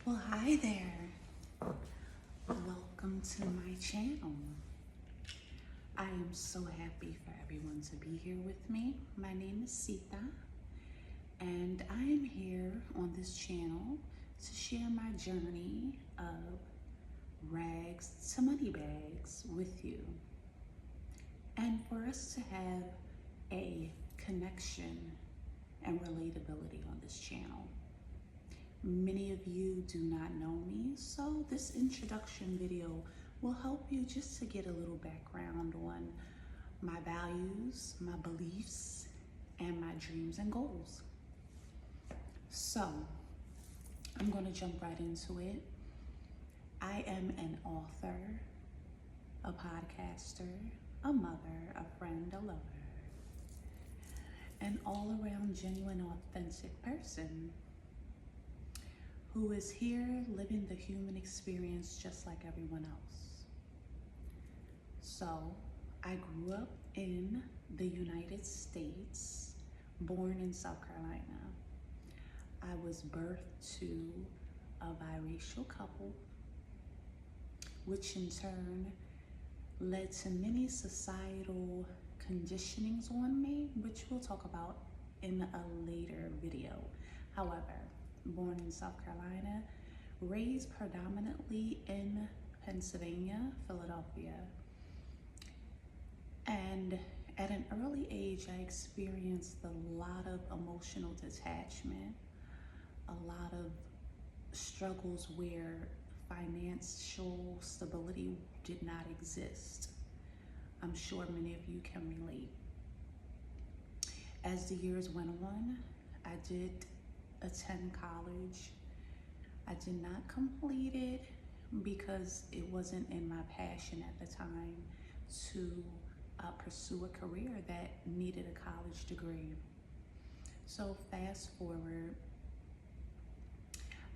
Well, hi there. Welcome to my channel. I am so happy for everyone to be here with me. My name is Sita, and I am here on this channel to share my journey of rags to money bags with you, and for us to have a connection and relatability on this channel. Many of you do not know me, so this introduction video will help you just to get a little background on my values, my beliefs, and my dreams and goals. So, I'm going to jump right into it. I am an author, a podcaster, a mother, a friend, a lover, an all-around genuine, authentic person who is here living the human experience just like everyone else. So, I grew up in the United States, born in South Carolina. I was birthed to a biracial couple, which in turn led to many societal conditionings on me, which we'll talk about in a later video. However, born in South Carolina, raised predominantly in Pennsylvania, Philadelphia. And at an early age, I experienced a lot of emotional detachment, a lot of struggles where financial stability did not exist. I'm sure many of you can relate. As the years went on, I did attend college. I did not complete it because it wasn't in my passion at the time to pursue a career that needed a college degree. So fast forward,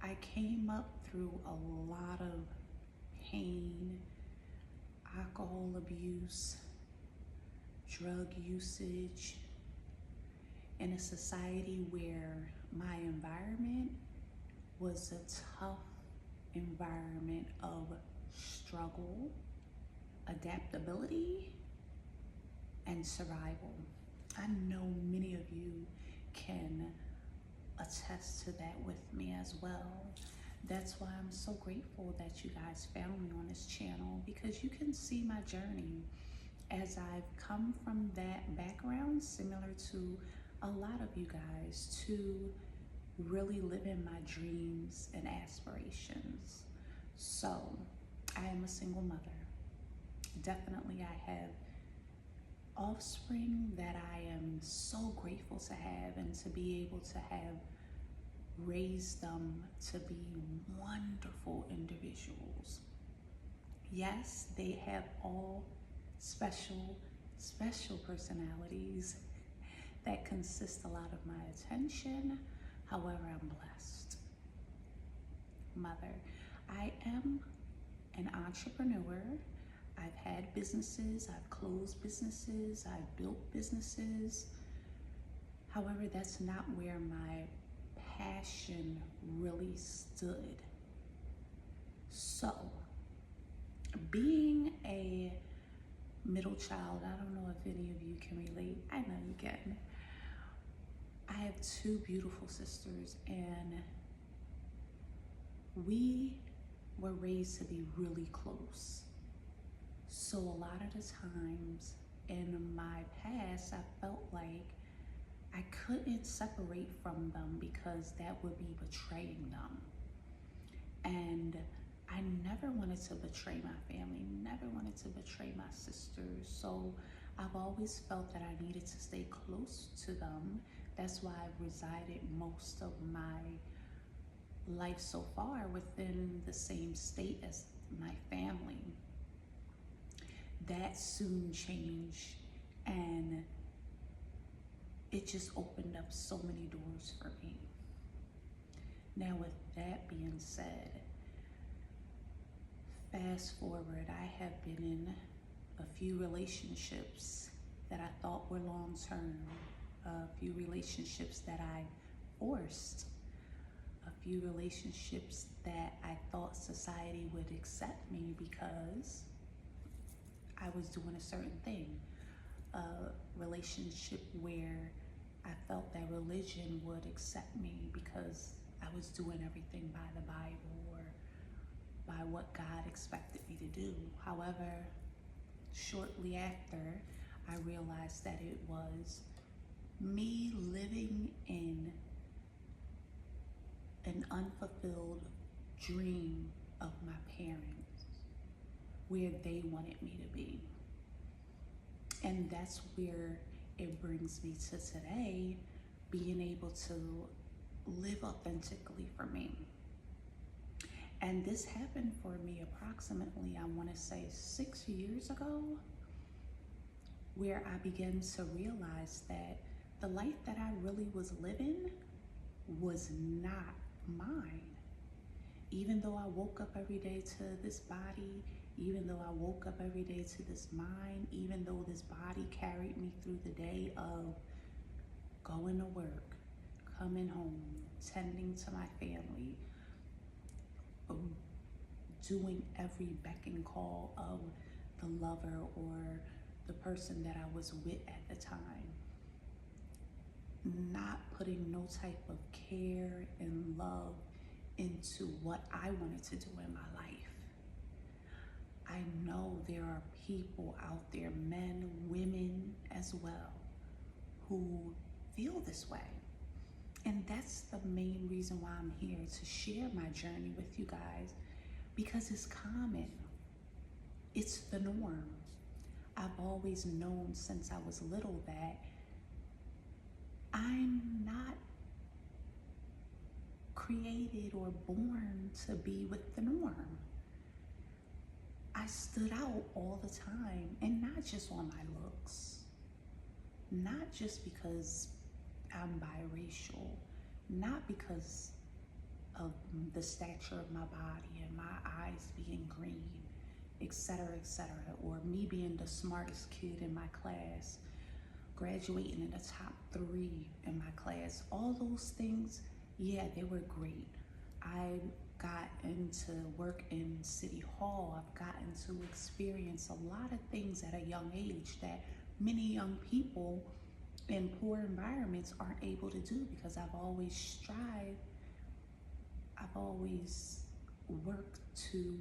I came up through a lot of pain, alcohol abuse, drug usage, in a society where my environment was a tough environment of struggle, adaptability, and survival. I know many of you can attest to that with me as well. That's why I'm so grateful that you guys found me on this channel, because you can see my journey as I've come from that background, similar to a lot of you guys, to really living my dreams and aspirations. So, I am a single mother. Definitely, I have offspring that I am so grateful to have, and to be able to have raised them to be wonderful individuals. Yes, they have all special personalities that consist a lot of my attention. However, I'm blessed. Mother, I am an entrepreneur. I've had businesses, I've closed businesses, I've built businesses. However, that's not where my passion really stood. So, being a middle child, I don't know if any of you can relate. I know you can. I have two beautiful sisters, and we were raised to be really close. So a lot of the times in my past, I felt like I couldn't separate from them because that would be betraying them. And I never wanted to betray my family, never wanted to betray my sisters. So I've always felt that I needed to stay close to them. That's why I've resided most of my life so far within the same state as my family. That soon changed, and it just opened up so many doors for me. Now, with that being said, fast forward, I have been in a few relationships that I thought were long-term, a few relationships that I forced, a few relationships that I thought society would accept me because I was doing a certain thing. A relationship where I felt that religion would accept me because I was doing everything by the Bible or by what God expected me to do. However, shortly after, I realized that it was me living in an unfulfilled dream of my parents, where they wanted me to be. And that's where it brings me to today, being able to live authentically for me. And this happened for me approximately, I want to say 6 years ago, where I began to realize that the life that I really was living was not mine. Even though I woke up every day to this body, even though I woke up every day to this mind, even though this body carried me through the day of going to work, coming home, tending to my family, doing every beck and call of the lover or the person that I was with at the time, not putting no type of care and love into what I wanted to do in my life. I know there are people out there, men, women as well, who feel this way. And that's the main reason why I'm here, to share my journey with you guys, because it's common. It's the norm. I've always known since I was little that I'm not created or born to be with the norm. I stood out all the time, and not just on my looks, not just because I'm biracial, not because of the stature of my body and my eyes being green, etc., or me being the smartest kid in my class, graduating in the top 3 in my class. All those things, yeah, they were great. I got into work in City Hall. I've gotten to experience a lot of things at a young age that many young people in poor environments aren't able to do, because I've always strived, I've always worked to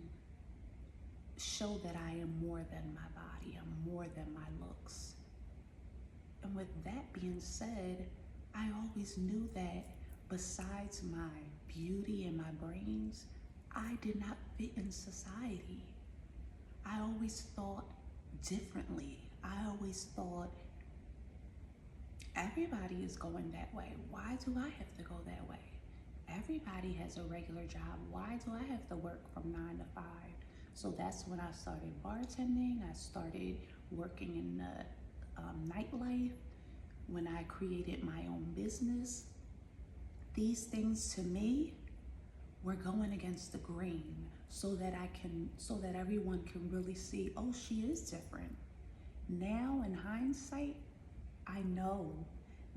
show that I am more than my body, I'm more than my looks. And with that being said, I always knew that besides my beauty and my brains, I did not fit in society. I always thought differently. I always thought, everybody is going that way. Why do I have to go that way? Everybody has a regular job. Why do I have to work from 9 to 5? So that's when I started bartending. I started working in the nightlife. When I created my own business, these things to me were going against the grain, so that everyone can really see, oh, she is different. Now in hindsight, I know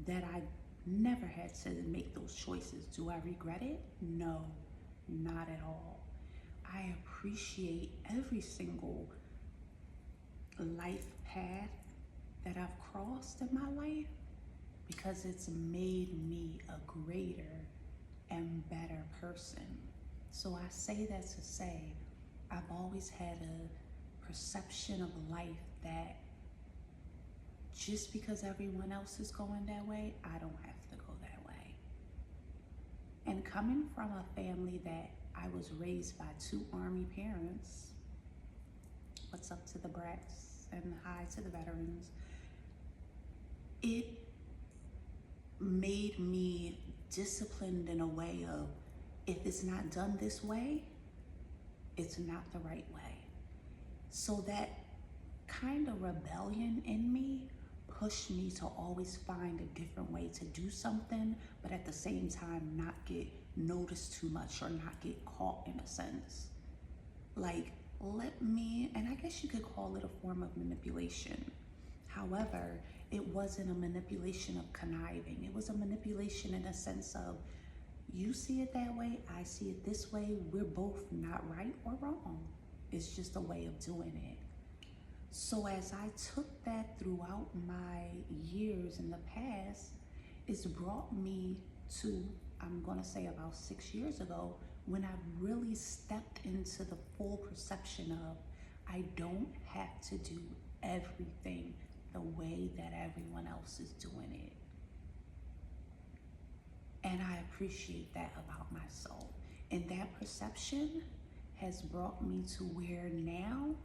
that I never had to make those choices. Do I regret it? No, not at all. I appreciate every single life path that I've crossed in my life, because it's made me a greater and better person. So I say that to say, I've always had a perception of life that just because everyone else is going that way, I don't have to go that way. And coming from a family that I was raised by 2 Army parents, what's up to the brats and hi to the veterans, it made me disciplined in a way of, if it's not done this way, it's not the right way. So that kind of rebellion in me pushed me to always find a different way to do something, but at the same time not get noticed too much or not get caught, in a sense. Like, and I guess you could call it a form of manipulation. However, it wasn't a manipulation of conniving. It was a manipulation in a sense of, You see it that way, I see it this way. We're both not right or wrong. It's just a way of doing it. So as I took that throughout my years in the past, it's brought me to, I'm gonna say about 6 years ago, when I really stepped into the full perception of, I don't have to do everything the way that everyone else is doing it. And I appreciate that about myself. And that perception has brought me to where now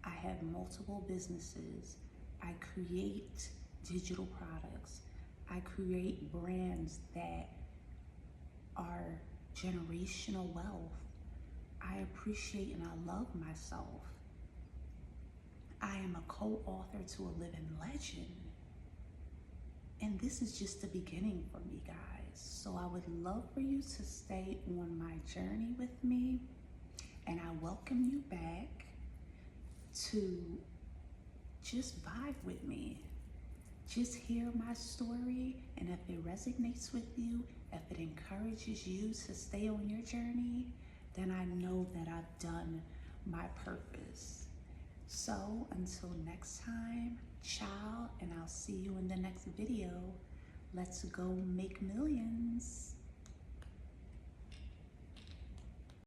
I have multiple businesses. I create digital products. I create brands that are generational wealth. I appreciate and I love myself. I am a co-author to a living legend. And this is just the beginning for me, guys. So I would love for you to stay on my journey with me. And I welcome you back to just vibe with me. Just hear my story, and if it resonates with you, if it encourages you to stay on your journey, then I know that I've done my purpose. So until next time, ciao, and I'll see you in the next video. Let's go make millions.